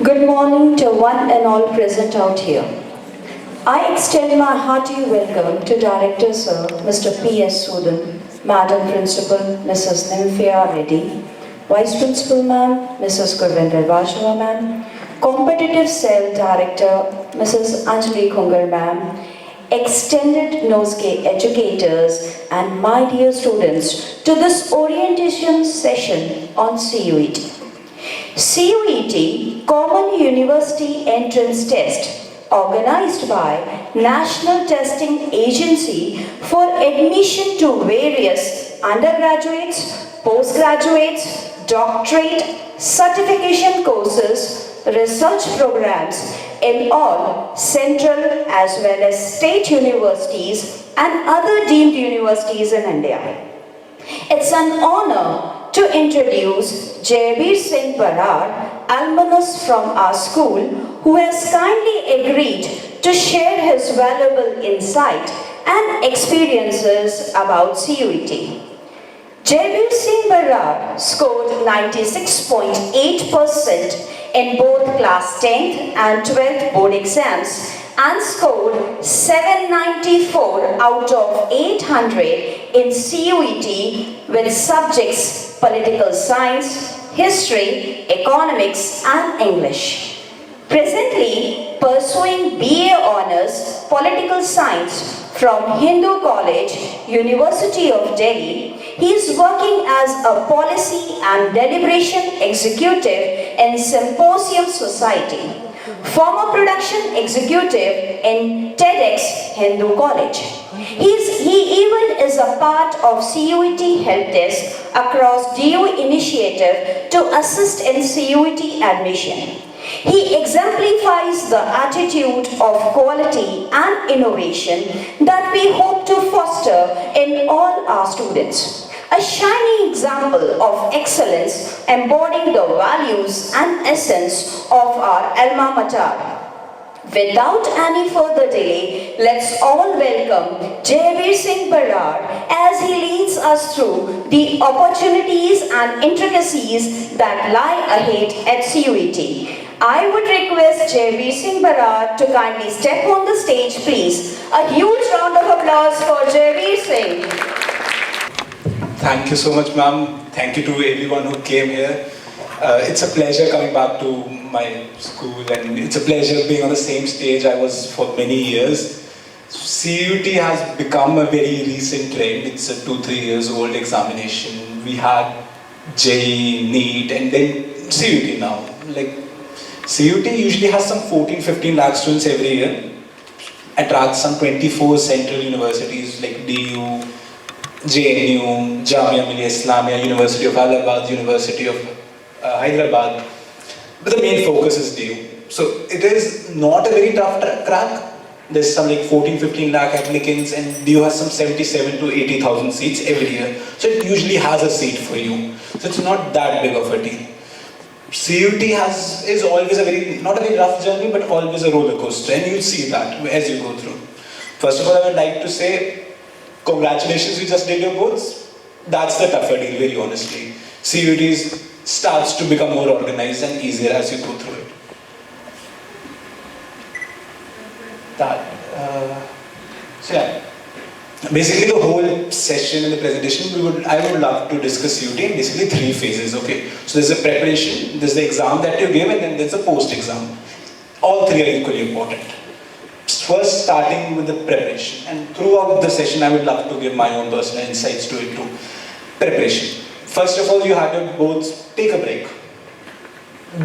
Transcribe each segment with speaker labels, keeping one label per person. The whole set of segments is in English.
Speaker 1: Good morning to one and all present out here. I extend my hearty welcome to Director Sir, Mr. P.S. Sudan, Madam Principal, Mrs. Nymphia Reddy, Vice Principal Ma'am, Mrs. Gurvinder Vajwa Ma'am, Competitive Cell Director, Mrs. Anjali Khungar Ma'am, extended Nosegay educators and my dear students to this orientation session on CUET. CUET, Common University Entrance Test, organized by National Testing Agency for admission to various undergraduates, postgraduates, doctorate, certification courses, research programs in all central as well as state universities and other deemed universities in India. It's an honor to introduce Jaybir Singh Barar, alumnus from our school, who has kindly agreed to share his valuable insight and experiences about CUET. Jaybir Singh Barar scored 96.8% in both class 10th and 12th board exams and scored 794 out of 800 in CUET with subjects political science, history, economics and English. Presently pursuing BA Honours Political Science from Hindu College, University of Delhi, he is working as a policy and deliberation executive in Symposium Society, former production executive in TEDx Hindu College. He even is a part of CUET Help Desk across DU initiative to assist in CUET admission. He exemplifies the attitude of quality and innovation that we hope to foster in all our students. A shining example of excellence embodying the values and essence of our alma mater. Without any further delay, let's all welcome Jaybir Singh Barar as he leads us through the opportunities and intricacies that lie ahead at CUET. I would request Jaybir Singh Barar to kindly step on the stage, please. A huge round of applause for Jaybir Singh.
Speaker 2: Thank you so much, ma'am. Thank you to everyone who came here. It's a pleasure coming back to my school, and it's a pleasure being on the same stage I was for many years. CUET has become a very recent trend. It's a 2-3 years old examination. We had JEE, NEET, and then CUET now. CUET usually has some 14-15 lakh students every year, attracts some 24 central universities like DU, JNU, Jamia Millia Islamia, University of Allahabad, University of Hyderabad, but the main focus is DU. So it is not a very tough crack. There's some 14-15 lakh applicants and DU has some 77 to 80,000 seats every year. So it usually has a seat for you. So it's not that big of a deal. CUET is always not a very rough journey, but always a roller coaster, and you'll see that as you go through. First of all, I would like to say, congratulations, you just did your boards. That's the tougher deal, very honestly. CUET starts to become more organized and easier as you go through it. So yeah, basically the whole session in the presentation, I would love to discuss CUET in basically 3 phases, okay? So there's a preparation, there's the exam that you give, and then there's a post-exam. All 3 are equally important. First, starting with the preparation, and throughout the session I would love to give my own personal insights to it too. Preparation. First of all, you have your boards, take a break.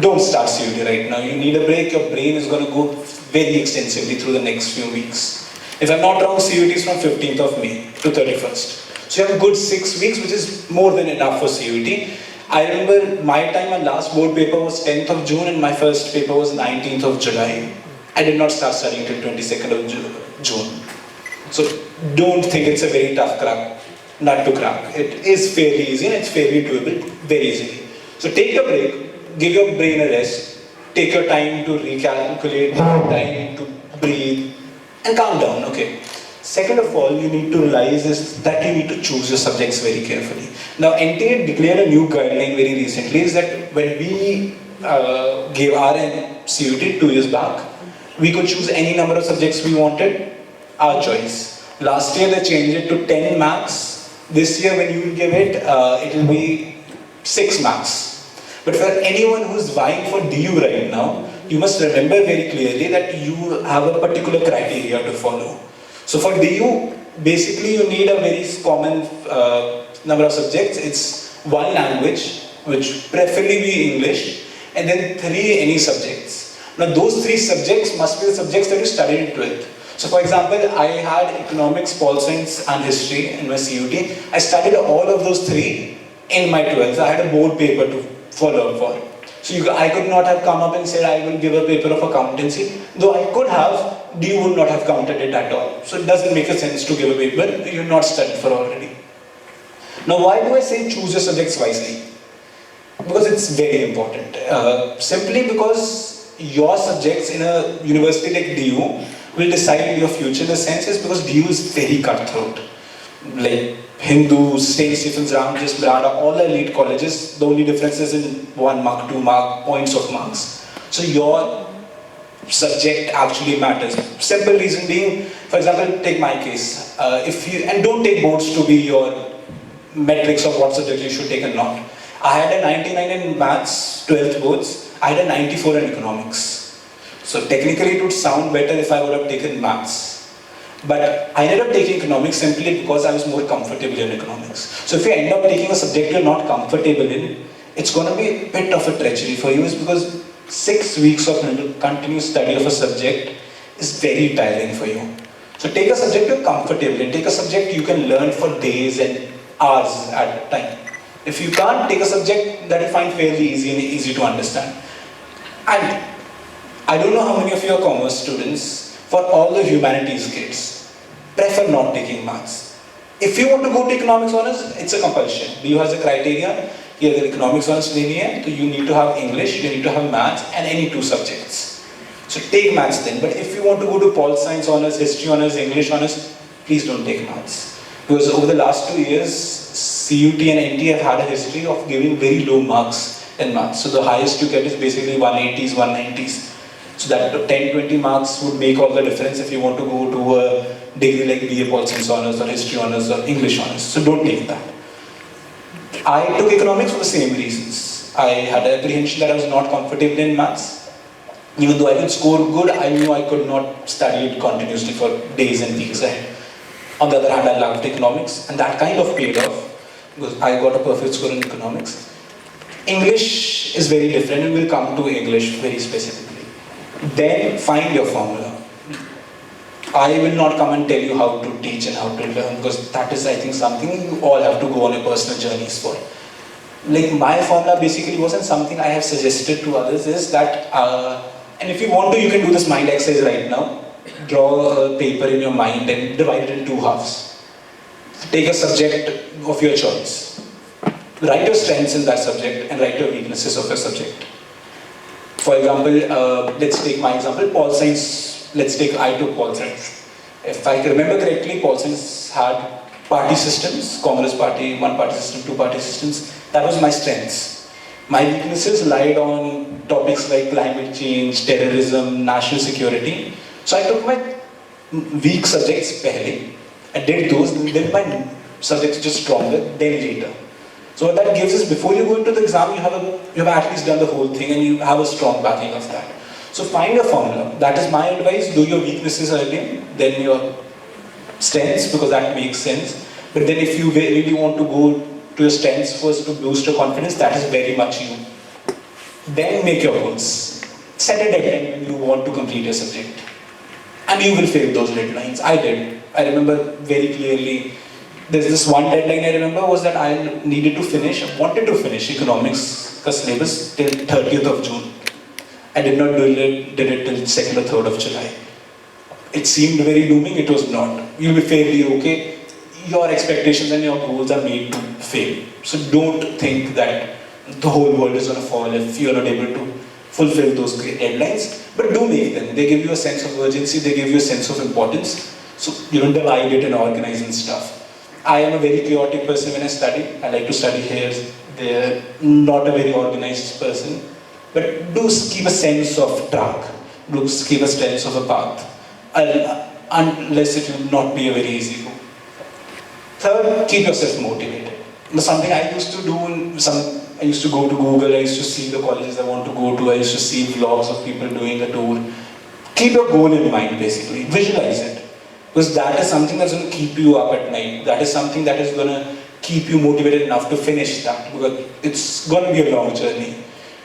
Speaker 2: Don't start CUET right now. You need a break. Your brain is going to go very extensively through the next few weeks. If I'm not wrong, CUET is from 15th of May to 31st. So you have a good 6 weeks, which is more than enough for CUET. I remember my last board paper was 10th of June and my first paper was 19th of July. I did not start studying till 22nd of June. So don't think it's a very tough nut to crack. It is fairly easy and it's fairly doable very easily. So take a break, give your brain a rest, take your time to recalculate, take your time to breathe and calm down, okay? Second of all, you need to realize is that you need to choose your subjects very carefully. Now, NTA declared a new guideline very recently, is that when we gave our CUT 2 years back. We could choose any number of subjects we wanted, our choice. Last year they changed it to 10 max. This year when you will give it, it will be 6 max. But for anyone who's vying for DU right now, you must remember very clearly that you have a particular criteria to follow. So for DU, basically you need a very common number of subjects. It's 1 language, which preferably be English, and then 3 any subjects. Now those 3 subjects must be the subjects that you studied in 12th. So for example, I had economics, pol science and history in my CUT. I studied all of those 3 in my 12th. I had a board paper to follow up for. So I could not have come up and said I will give a paper of accountancy. Though I could have, you would not have counted it at all. So it doesn't make a sense to give a paper you're not studied for already. Now why do I say choose your subjects wisely? Because it's very important. Simply because your subjects in a university like DU will decide your future. The sense is because DU is very cutthroat. Like Hindu, St. Stephen's, Ramjas, Brada, all the elite colleges, the only difference is in 1 mark, 2 mark, points of marks. So your subject actually matters. Simple reason being, for example, take my case. And don't take boards to be your metrics of what subject you should take and not. I had a 99 in maths, 12th boards. I had a 94 in economics. So technically it would sound better if I would have taken maths. But I ended up taking economics simply because I was more comfortable in economics. So if you end up taking a subject you're not comfortable in, it's going to be a bit of a treachery for you, is because 6 weeks of continuous study of a subject is very tiring for you. So take a subject you're comfortable in, take a subject you can learn for days and hours at a time. If you can't, take a subject that you find fairly easy and easy to understand. And I don't know how many of you are commerce students. For all the humanities kids, prefer not taking maths. If you want to go to economics honors, it's a compulsion. DU has a criteria. Here the economics honors linear, so you need to have English, you need to have maths, and any 2 subjects. So take maths then. But if you want to go to pol science honors, history honors, English honors, please don't take maths. Because over the last 2 years, CUT and NT have had a history of giving very low marks in maths. So the highest you get is basically 180s, 190s. So that 10-20 marks would make all the difference if you want to go to a degree like BA Pol Science Honours or History Honours or English Honours. So don't take that. I took economics for the same reasons. I had an apprehension that I was not comfortable in maths. Even though I could score good, I knew I could not study it continuously for days and weeks ahead. On the other hand, I loved economics, and that kind of paid off because I got a perfect score in economics. English is very different, and we'll come to English very specifically. Then find your formula. I will not come and tell you how to teach and how to learn, because that is, I think, something you all have to go on your personal journeys for. Like my formula basically wasn't something I have suggested to others, is that, and if you want to, you can do this mind exercise right now. Draw a paper in your mind and divide it in 2 halves. Take a subject of your choice. Write your strengths in that subject and write your weaknesses of your subject. For example, let's take my example, pol science. Let's take, I took pol science. If I remember correctly, pol science had party systems, Communist Party, 1-party system, 2-party systems. That was my strengths. My weaknesses lied on topics like climate change, terrorism, national security. So I took my weak subjects pehle. I did those, then my subjects which are stronger, then later. So what that gives is, before you go into the exam, you have at least done the whole thing and you have a strong backing of that. So find a formula. That is my advice. Do your weaknesses early, then your strengths, because that makes sense. But then if you really want to go to your strengths first to boost your confidence, that is very much you. Then make your goals. Set a deadline when you want to complete your subject. And you will fail those deadlines. I did. I remember very clearly. There's this one deadline I remember was that I needed to finish, wanted to finish economics syllabus till 30th of June. I did not did it till 2nd or 3rd of July. It seemed very looming, it was not. You'll be fairly okay. Your expectations and your goals are made to fail. So don't think that the whole world is going to fall if you're not able to fulfill those great deadlines. But do make them. They give you a sense of urgency, they give you a sense of importance. So you don't divide it and organize and stuff. I am a very chaotic person when I study. I like to study here, there, not a very organized person. but do keep a sense of track, do keep a sense of a path, unless it will not be a very easy go. Third, keep yourself motivated. Something I used to do, I used to go to Google, I used to see the colleges I want to go to, I used to see vlogs of people doing a tour. Keep your goal in mind basically, visualize it. Because that is something that's going to keep you up at night. That is something that is going to keep you motivated enough to finish that. Because it's going to be a long journey.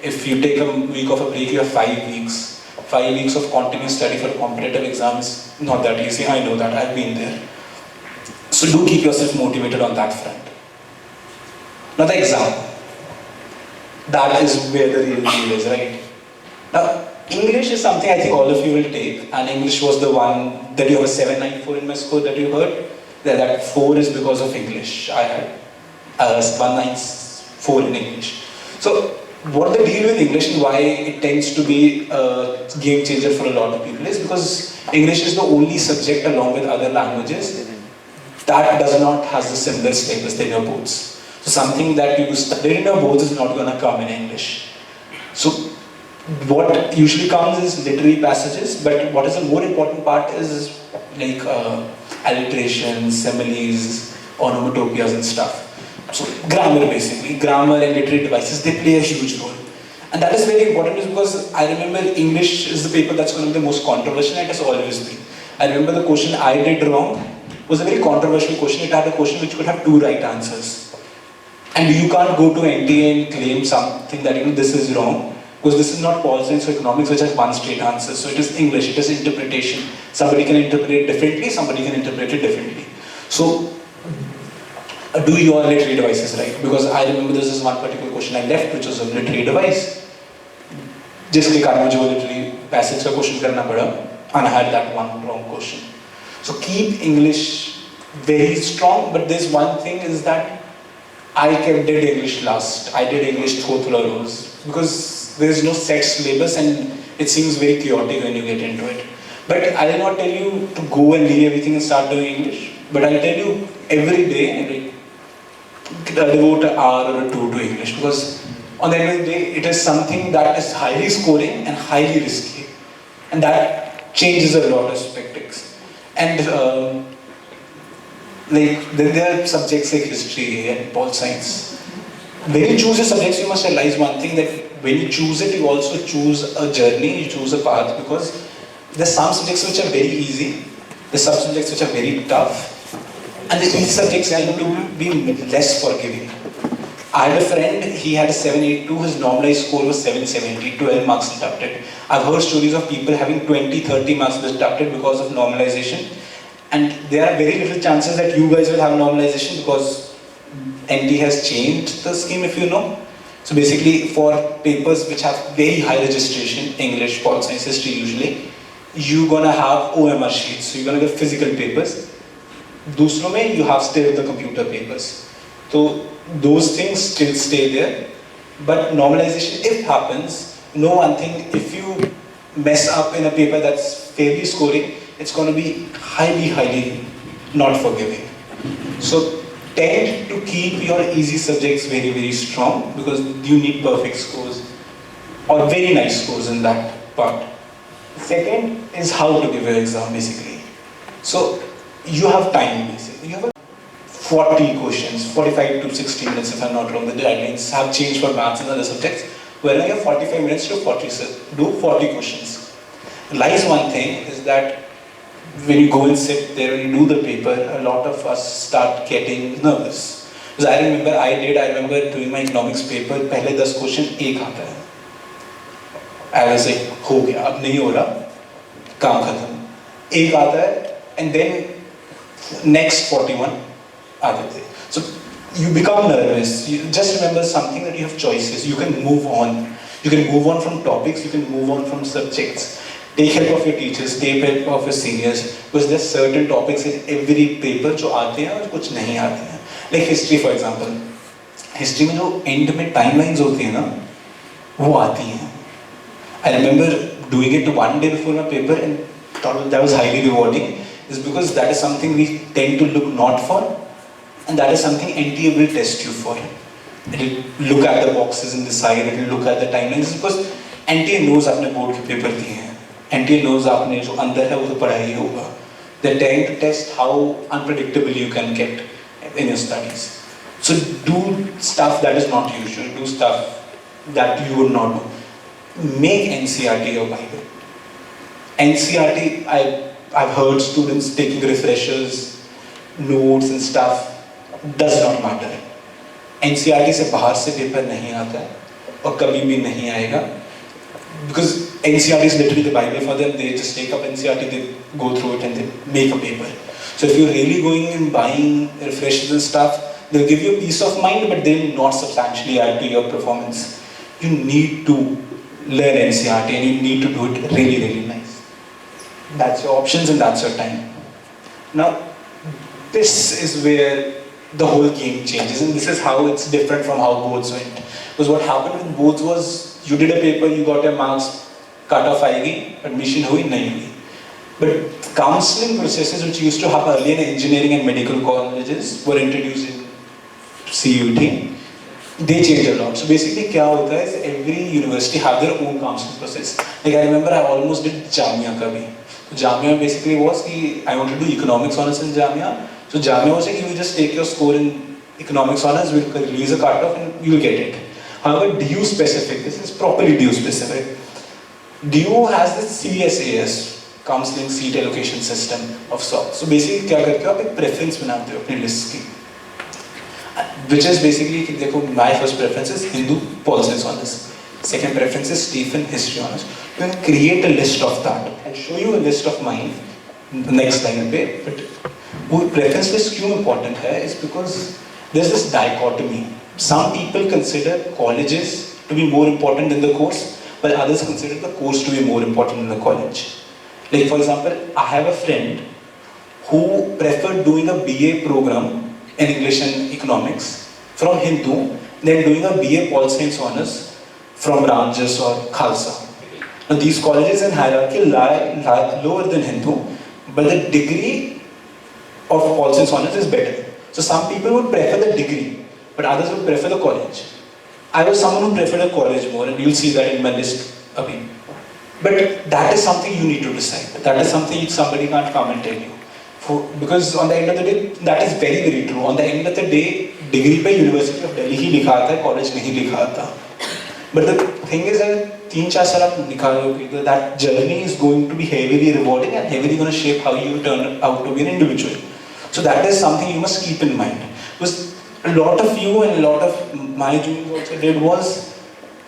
Speaker 2: If you take a week of a break, you have 5 weeks. 5 weeks of continuous study for a competitive exam is not that easy. I know that, I've been there. So do keep yourself motivated on that front. Now the exam. That is where the real deal is, right? Now, English is something I think all of you will take, and English was the one that you have a 794 in my score that you heard. That 4 is because of English. I had 194 in English. So, what the deal with English and why it tends to be a game changer for a lot of people is because English is the only subject along with other languages that does not has the similar status than your boards. So something that you studied in your boards is not going to come in English. So what usually comes is literary passages, but what is the more important part is like alliterations, similes, onomatopoeias and stuff. So grammar basically, grammar and literary devices, they play a huge role. And that is very important is because I remember English is the paper that's going to be the most controversial and it has always been. I remember the question I did wrong was a very controversial question. It had a question which could have 2 right answers. And you can't go to NTA and claim something that this is wrong. Because this is not pol science or economics which has 1 straight answer. So it is English, it is interpretation. Somebody can interpret it differently, somebody can interpret it differently. So do your literary devices right. Because I remember there was this one particular question I left which was a literary device. जिसके कारण मुझे वो literary passage का question करना पड़ा, and I had that one wrong question. So keep English very strong, but there's one thing is that I did English last. I did English thothula rows because there is no set syllabus and it seems very chaotic when you get into it. But I will not tell you to go and leave everything and start doing English. But I'll tell you every day, devote an hour or 2 to English because on the end of the day, it is something that is highly scoring and highly risky. And that changes a lot of perspectives. And then there are subjects like history and pol science. When you choose your subjects, you must realize one thing that when you choose it, you also choose a journey, you choose a path because there's some subjects which are very easy, there's some subjects which are very tough, and the easy subjects are to be less forgiving. I had a friend, he had a 782, his normalized score was 770, 12 marks deducted. I've heard stories of people having 20, 30 marks deducted because of normalization. And there are very little chances that you guys will have normalization because NT has changed the scheme if you know. So basically for papers which have very high registration, English, pol science, history usually, you're gonna have OMR sheets, so you're gonna get physical papers. दूसरों में you have still the computer papers. So those things still stay there. But normalization, if happens, know one thing, if you mess up in a paper that's fairly scoring, it's going to be highly, highly not forgiving. So tend to keep your easy subjects very, very strong because you need perfect scores or very nice scores in that part. Second is how to give your exam basically. So you have time basically. You have 40 questions, 45 to 60 minutes if I'm not wrong. The guidelines have changed for maths and other subjects. Where you have 45 minutes to 40, do 40 questions. Lies one thing is that when you go and sit there and you do the paper, a lot of us start getting nervous. Because I remember doing my economics paper, पहले 10 question एक आता है. I was like, हो गया, अब नहीं हो रहा, काम खत्म. एक आता है, and then next 41 आते थे. So you become nervous. You just remember something that you have choices. You can move on. You can move on from topics. You can move on from subjects. Take help of your teachers. Take help of your seniors. Because there are certain topics in every paper जो आते हैं और कुछ नहीं आते हैं. Like history for example. History में जो end में timelines होती हैं ना, वो आती हैं. I remember doing it one day before my paper and thought that was highly rewarding. Is because that is something we tend to look not for. And that is something NTA will test you for. It will look at the boxes in the side, it will look at the timelines because NTA knows आपने board के paper दिए हैं, NTA knows आपने जो अंदर है वो तो पढ़ा ही होगा. They're trying to test how unpredictable you can get in your studies. So do stuff that is not usual, do stuff that you would not do. Make NCRT your Bible. NCRT, I've heard students taking refreshers, notes and stuff, does not matter. NCRT से बाहर से paper नहीं आता है और कभी भी नहीं आएगा. Because NCRT is literally the Bible for them. They just take up NCRT, they go through it and they make a paper. So if you're really going and buying refreshers and stuff, they'll give you a peace of mind, but they'll not substantially add to your performance. You need to learn NCRT and you need to do it really, really nice. That's your options and that's your time. Now, this is where the whole game changes, and this is how it's different from how boards went. Because what happened with boards was, you did a paper, you got your marks, cut off आएगी, admission हुई नहीं हुई. But counseling processes which used to happen earlier in engineering and medical colleges were introduced in CUET. They changed a lot. So basically क्या होता है, every university have their own counseling process. Like I remember I almost did Jamia का भी. So Jamia basically was कि I wanted to do economics honors in Jamia. So Jamia was like, you just take your score in economics honors, we'll release a cutoff and you'll get it. However, DU specific, this is properly DU specific. DU has this CSAS, counseling seat allocation system of sorts. So basically क्या करते हो, आप एक preference बनाते हो अपनी list की, which is basically कि देखो, my first preference is Hindu Pol Science honors, second preference is Stephen history honors. You can create a list of that. I'll show you a list of mine next slide पे. But वो preference list क्यों important है is because there's this dichotomy. Some people consider colleges to be more important than the course, while others consider the course to be more important than the college. Like for example, I have a friend who preferred doing a BA program in English and Economics from Hindu than doing a BA Pol Science Honors from Ramjas or Khalsa. Now these colleges in hierarchy lie lower than Hindu, but the degree of Pol Science Honors is better. So some people would prefer the degree, but others would prefer the college. I was someone who preferred a college more, and you'll see that in my list again. But that is something you need to decide. That is something somebody can't come and tell you. Because on the end of the day, that is very, very true. On the end of the day, degree पे University of Delhi ही लिखा आता है, college नहीं लिखा आता. But the thing is that 3-4 साल आप निकालोगे, that journey is going to be heavily rewarding and heavily going to shape how you turn out to be an individual. So that is something you must keep in mind. Because a lot of you and a lot of my juniors also did was,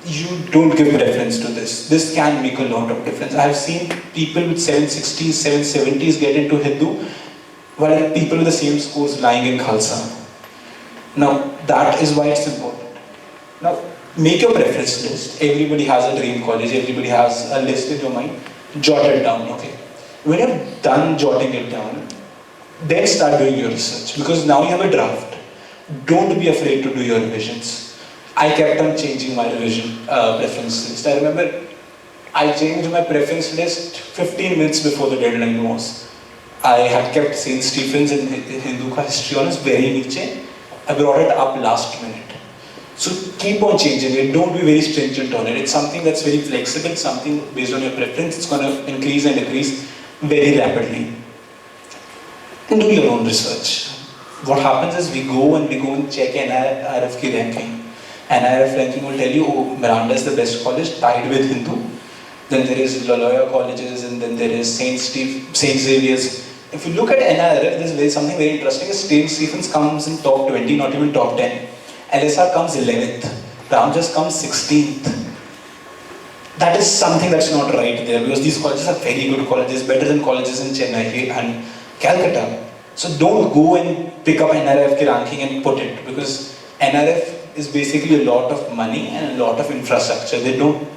Speaker 2: you don't give preference to this. This can make a lot of difference. I have seen people with 760s, 770s get into Hindu, while people with the same scores lying in Khalsa. Now, that is why it's important. Now, make your preference list. Everybody has a dream college, everybody has a list in your mind. Jot it down, okay? When you're done jotting it down, then start doing your research, because now you have a draft. Don't be afraid to do your revisions. I kept on changing my revision preference list. I remember I changed my preference list 15 minutes before the deadline was. I had kept St. Stephen's in Hindu ka history honors very niche. I brought it up last minute. So keep on changing it. Don't be very stringent on it. It's something that's very flexible, something based on your preference. It's going to increase and decrease very rapidly. And do your own research. What happens is we go and check NIRF ki ranking. NIRF ranking will tell you, oh, Miranda is the best college, tied with Hindu. Then there is Loyola colleges, and then there is Saint Xavier's. If you look at NIRF, there's something very interesting. St. Stephen's comes in top 20, not even top 10. LSR comes 11th. Ramjas comes 16th. That is something that's not right there, because these colleges are very good colleges, better than colleges in Chennai and Calcutta. So don't go and pick up NRF ki ranking and put it, because NRF is basically a lot of money and a lot of infrastructure. They don't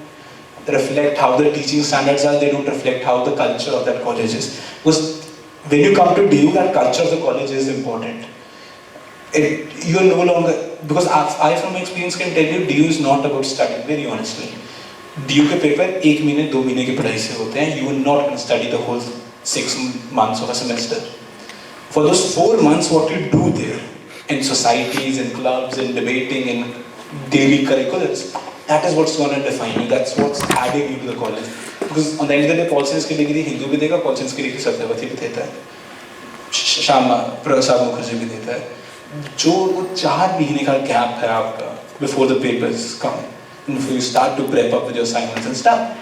Speaker 2: reflect how the teaching standards are, they don't reflect how the culture of that college is. Because when you come to DU, that culture of the college is important. You are no longer, because I from my experience can tell you, DU is not about studying, very honestly. DU के paper 1 महीने 2 महीने की पढ़ाई से होते हैं. You are not going to study the whole 6 months of a semester. For those 4 months, what you do there, in societies, in clubs, in debating, in daily curriculums, that is what's going to define you. That's what's adding you to the college. Because on the end of the day, Paul Science की degree Hindu भी देगा, Paul Science की degree Satyavati भी देता है, श्यामा प्रसाद मुखर्जी भी देता है. जो वो 4 महीने का gap है आपका before the papers come, before you start to prep up with your assignments and stuff,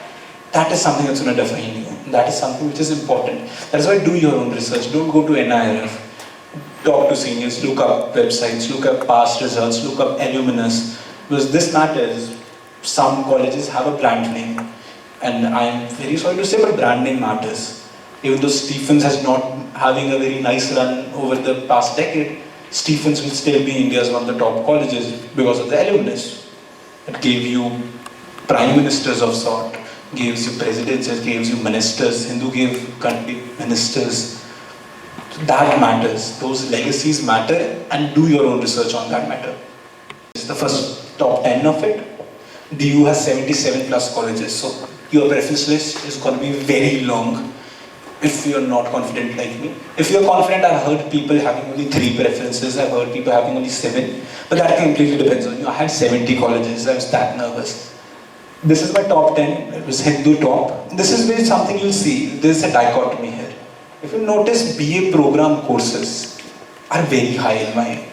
Speaker 2: that is something that's going to define you. That is something which is important. That is why do your own research. Don't go to NIRF. Talk to seniors, look up websites, look up past results, look up alumnus. Because this matters. Some colleges have a brand name. And I am very sorry to say, but brand name matters. Even though Stephens has not having a very nice run over the past decade, Stephens will still be India's one of the top colleges because of the alumnus. It gave you prime ministers of sort, gives you presidents, it gives you ministers. Hindu gave country ministers. That matters. Those legacies matter, and do your own research on that matter. It's the first top 10 of it. DU has 77 plus colleges, so your preference list is going to be very long if you're not confident like me. If you're confident, I've heard people having only 3 preferences, I've heard people having only 7, but that completely depends on you. I had 70 colleges, I was that nervous. This is my top 10, it was Hindu top. This is where something you'll see, there's a dichotomy here. If you notice, BA program courses are very high in my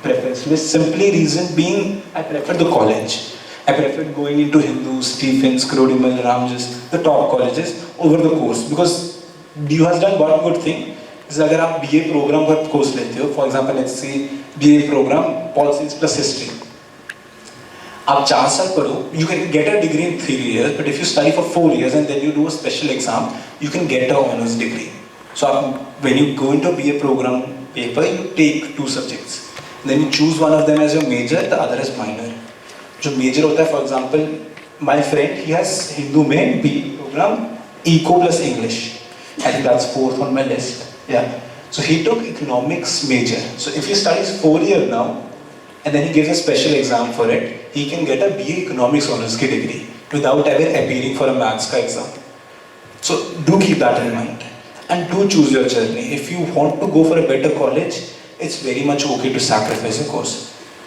Speaker 2: preference list. Simply reason being, I prefer the college. I preferred going into Hindu, Stephens, Crodimal, Ramjas, the top colleges over the course. Because DU has done one good thing, is if you BA program का course लेते हो, for example, let's say BA program, politics plus history. आप 4 साल पढ़ो, you can get a degree in 3 years, but if you study for 4 years and then you do a special exam, you can get an honors degree. So when you go into a BA program paper, you take 2 subjects. Then you choose one of them as your major, the other as minor. जो major होता है, for example, my friend, he has Hindu में BA program, Eco plus English. I think that's 4th on my list. Yeah. So he took economics major. So if he studies 4 years now, and then he gives a special exam for it, he can get a BA economics honors ki degree without ever appearing for a maths ka exam. So do keep that in mind. And do choose your journey. If you want to go for a better college, it's very much okay to sacrifice a course.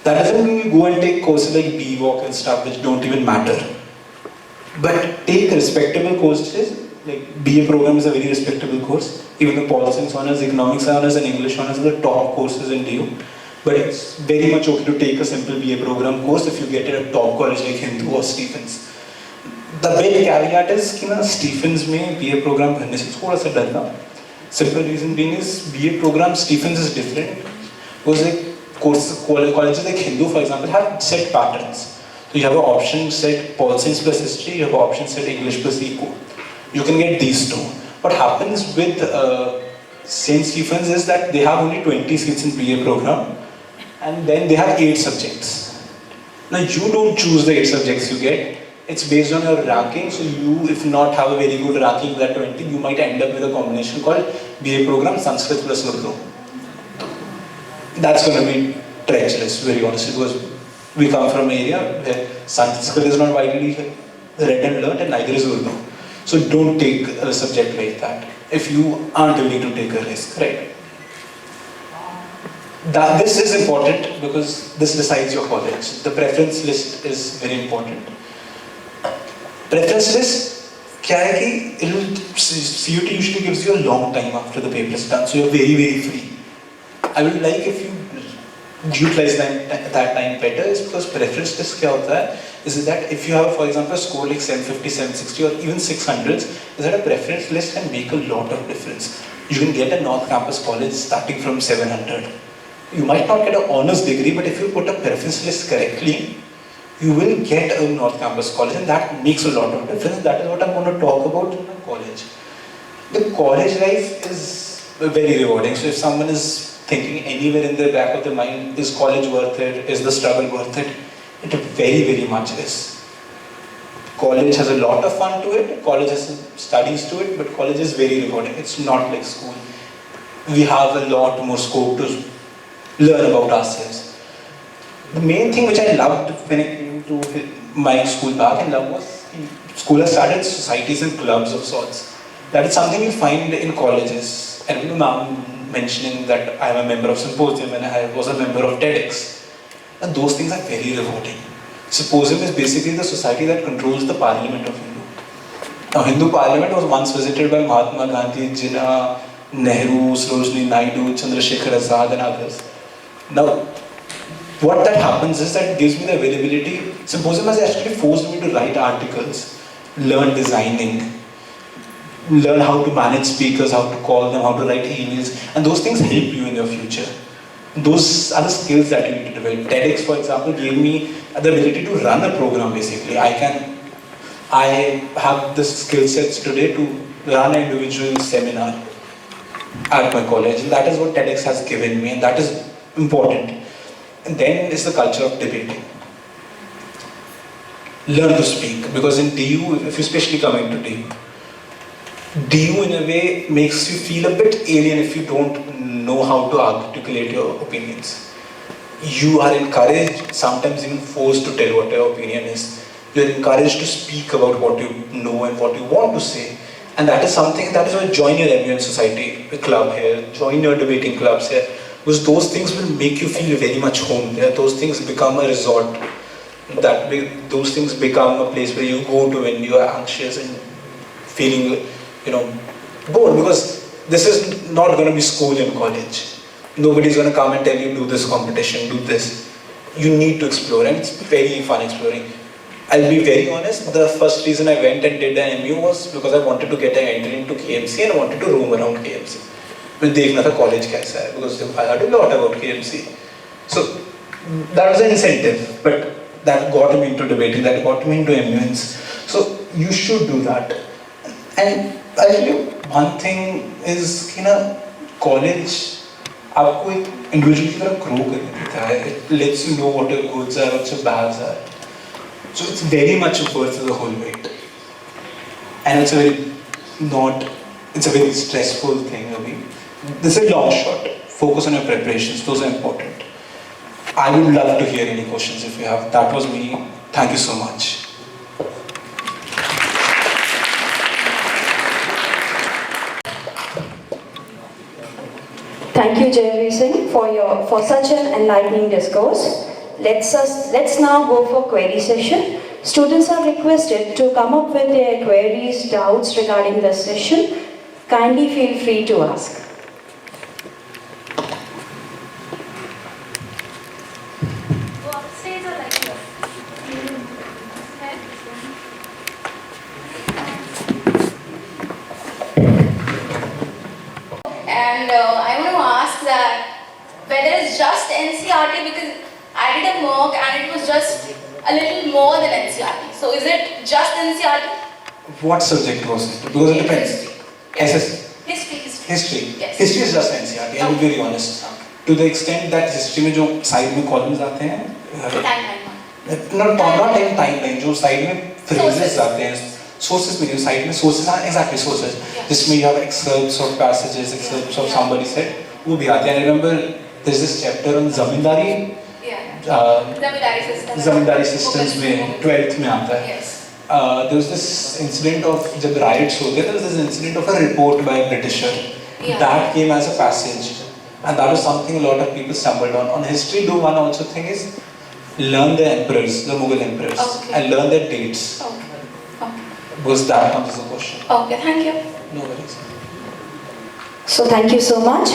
Speaker 2: That doesn't mean you go and take courses like BWalk and stuff which don't even matter. But take respectable courses, like BA program is a very respectable course. Even the Pol Science honors, economics honors and English honors are the top courses in DU. But it's very much okay to take a simple BA program course if you get it at a top college like Hindu or Stephens. The big caveat is कि ना Stephens में BA program भरने से थोड़ा सा डरना. Simple reason being is BA program Stephens is different because like colleges like Hindu, for example, have set patterns. So you have an option set Pol Science plus history, you have an option set English plus eco. You can get these 2. What happens with St. Stephens is that they have only 20 seats in BA program, and then they have 8 subjects. Now you don't choose the 8 subjects you get. It's based on your ranking, so you, if not have a very good ranking with that 20, you might end up with a combination called BA program Sanskrit plus Urdu. That's going to be treacherous, very honestly, because we come from an area where Sanskrit is not widely read and learned, and neither is Urdu. So don't take a subject like that if you aren't willing to take a risk, right? This is important because this decides your college. The preference list is very important. Preference list, क्या है कि CUET usually gives you a long time after the paper is done, so you're very, very free. I would like if you utilize that time better, is because preference list क्या होता है, is that if you have, for example, a score like 750, 760 or even 600s, is that a preference list can make a lot of difference. You can get a North Campus college starting from 700. You might not get an honors degree, but if you put a preference list correctly, you will get a North Campus college, and that makes a lot of difference. That is what I'm going to talk about in my college. The college life is very rewarding. So if someone is thinking anywhere in the back of their mind, is college worth it? Is the struggle worth it? It very, very much is. College has a lot of fun to it. College has studies to it, but college is very rewarding. It's not like school. We have a lot more scope to learn about ourselves. The main thing which I loved when I came to my school back in love was school has started societies and clubs of sorts. That is something you find in colleges. And I'm mentioning that I am a member of Symposium and I was a member of TEDx. And those things are very rewarding. Symposium is basically the society that controls the parliament of Hindu. Now, Hindu parliament was once visited by Mahatma Gandhi, Jinnah, Nehru, Sarojini Naidu, Chandrasekhar Azad and others. Now, what that happens is that it gives me the availability. Symposium has actually forced me to write articles, learn designing, learn how to manage speakers, how to call them, how to write emails, and those things help you in your future. Those are the skills that you need to develop. TEDx, for example, gave me the ability to run a program basically. I have the skill sets today to run an individual seminar at my college, and that is what TEDx has given me, and that is important. And then is the culture of debating. Learn to speak, because in DU, if you especially come into DU in a way makes you feel a bit alien if you don't know how to articulate your opinions. You are encouraged, sometimes even forced to tell what your opinion is. You are encouraged to speak about what you know and what you want to say. And that is something, that is why join your MUN society club here, join your debating clubs here, because those things will make you feel very much home there. Those things become a resort. Those things become a place where you go to when you are anxious and feeling, bored, because this is not going to be school and college. Nobody's going to come and tell you, do this competition, do this. You need to explore, and it's very fun exploring. I'll be very honest, the first reason I went and did an MU was because I wanted to get an entry into KMC and I wanted to roam around KMC. मैं देखना था college कैसा है, because I heard a lot about KMC. So that was an incentive, but that got me into debating, that got me into MUNs. So you should do that. And I tell you, one thing is, college आपको एक individual की तरह grow करने देता है. It lets you know what your goods are, what your bads are. So it's very much worth the whole weight. And it's a very stressful thing. This is a long shot. Focus on your preparations, those are important. I would love to hear any questions if you have. That was me. Thank you so much.
Speaker 1: Thank you, Jayveer Singh, for such an enlightening discourse. Let's now go for query session. Students are requested to come up with their queries, doubts regarding the session. Kindly feel free to ask.
Speaker 3: And I want to ask that whether it's just NCRT, because I did a mock and it was just a little more than NCRT. So is it just NCRT?
Speaker 2: What subject was it? Because it depends. History.
Speaker 3: Yes.
Speaker 2: History is just NCRT, I'll be very honest. To the extent that history में जो side में columns आते हैं, not in timeline, जो side में phrases आते हैं, sources में जो side में sources are exactly sources. जिसमें you have excerpts of passages, excerpts of somebody said, वो भी आते हैं. I remember there's this chapter on zamindari. Zamindari systems में 12th में आता है. There was this incident of जब riots होते there was this incident of a report by a Britisher. That came as a passage, and that was something a lot of people stumbled on. On history, do one also thing is learn the emperors, the Mughal emperors, and learn their dates. Because that comes as a question.
Speaker 3: Okay, thank you.
Speaker 2: No worries.
Speaker 1: So thank you so much.